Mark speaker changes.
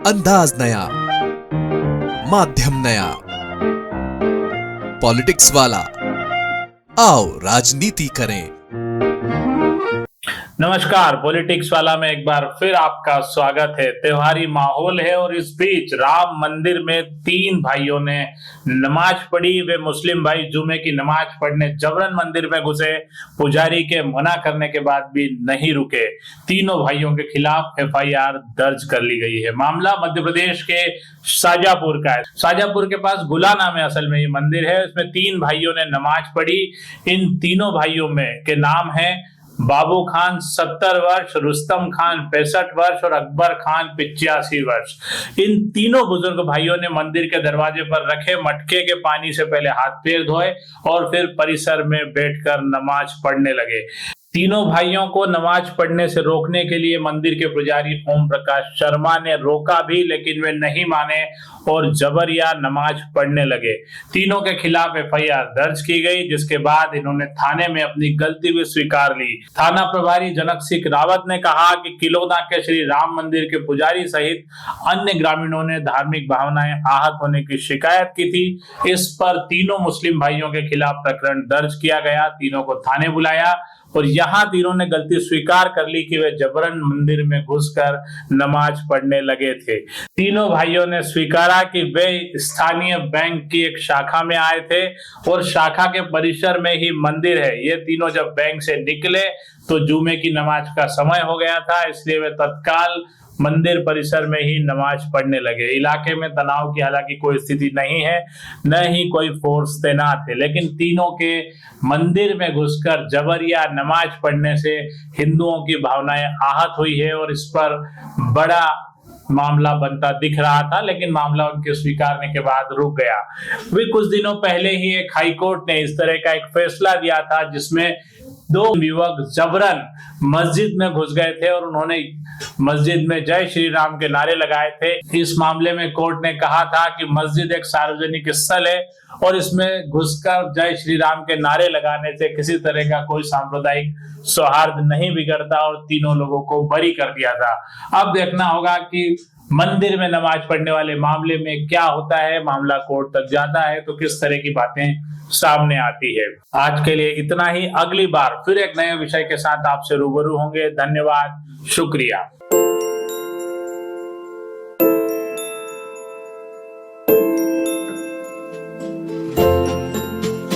Speaker 1: अंदाज नया, माध्यम नया, पॉलिटिक्स वाला। आओ राजनीति करें।
Speaker 2: नमस्कार, पॉलिटिक्स वाला में एक बार फिर आपका स्वागत है। त्योहारी माहौल है और इस बीच राम मंदिर में 3 भाइयों ने नमाज पढ़ी। वे मुस्लिम भाई जुमे की नमाज पढ़ने जबरन मंदिर में घुसे। पुजारी के मना करने के बाद भी नहीं रुके। तीनों भाइयों के खिलाफ FIR दर्ज कर ली गई है। मामला मध्य प्रदेश के शाजापुर का है। शाजापुर के पास गुला नाम है असल में ये मंदिर है। इसमें 3 भाइयों ने नमाज पढ़ी। इन तीनों भाइयों में के नाम है बाबू खान 70 वर्ष, रुस्तम खान 65 वर्ष और अकबर खान 85 वर्ष। इन तीनों बुजुर्ग भाइयों ने मंदिर के दरवाजे पर रखे मटके के पानी से पहले हाथ पैर धोए और फिर परिसर में बैठकर नमाज पढ़ने लगे। तीनों भाइयों को नमाज पढ़ने से रोकने के लिए मंदिर के पुजारी ओम प्रकाश शर्मा ने रोका भी, लेकिन वे नहीं माने और जबरिया नमाज पढ़ने लगे। तीनों के खिलाफ FIR दर्ज की गई, जिसके बाद इन्होंने थाने में अपनी गलती भी स्वीकार ली। थाना प्रभारी जनक सिंह रावत ने कहा कि किलोदा के श्री राम मंदिर के पुजारी सहित अन्य ग्रामीणों ने धार्मिक भावनाएं आहत होने की शिकायत की थी। इस पर तीनों मुस्लिम भाइयों के खिलाफ प्रकरण दर्ज किया गया। तीनों को थाने बुलाया और यहाँ तीनों ने गलती स्वीकार कर ली कि वे जबरन मंदिर में घुसकर नमाज पढ़ने लगे थे। तीनों भाइयों ने स्वीकारा कि वे स्थानीय बैंक की एक शाखा में आए थे और शाखा के परिसर में ही मंदिर है। ये तीनों जब बैंक से निकले तो जुमे की नमाज का समय हो गया था, इसलिए वे तत्काल मंदिर परिसर में ही नमाज पढ़ने लगे। इलाके में तनाव की हालांकि कोई स्थिति नहीं है, न ही कोई फोर्स तैनात है, लेकिन तीनों के मंदिर में घुसकर जबरिया नमाज पढ़ने से हिंदुओं की भावनाएं आहत हुई है और इस पर बड़ा मामला बनता दिख रहा था, लेकिन मामला उनके स्वीकारने के बाद रुक गया। वे कुछ दिनों पहले ही एक हाईकोर्ट ने इस तरह का एक फैसला दिया था, जिसमें 2 युवक जबरन मस्जिद में घुस गए थे और उन्होंने मस्जिद में जय श्री राम के नारे लगाए थे। इस मामले में कोर्ट ने कहा था कि मस्जिद एक सार्वजनिक स्थल है और इसमें घुसकर जय श्री राम के नारे लगाने से किसी तरह का कोई सांप्रदायिक सौहार्द नहीं बिगड़ता और तीनों लोगों को बरी कर दिया था। अब देखना होगा कि मंदिर में नमाज पढ़ने वाले मामले में क्या होता है। मामला कोर्ट तक जाता है तो किस तरह की बातें सामने आती है। आज के लिए इतना ही। अगली बार फिर एक नए विषय के साथ आपसे रूबरू होंगे। धन्यवाद, शुक्रिया।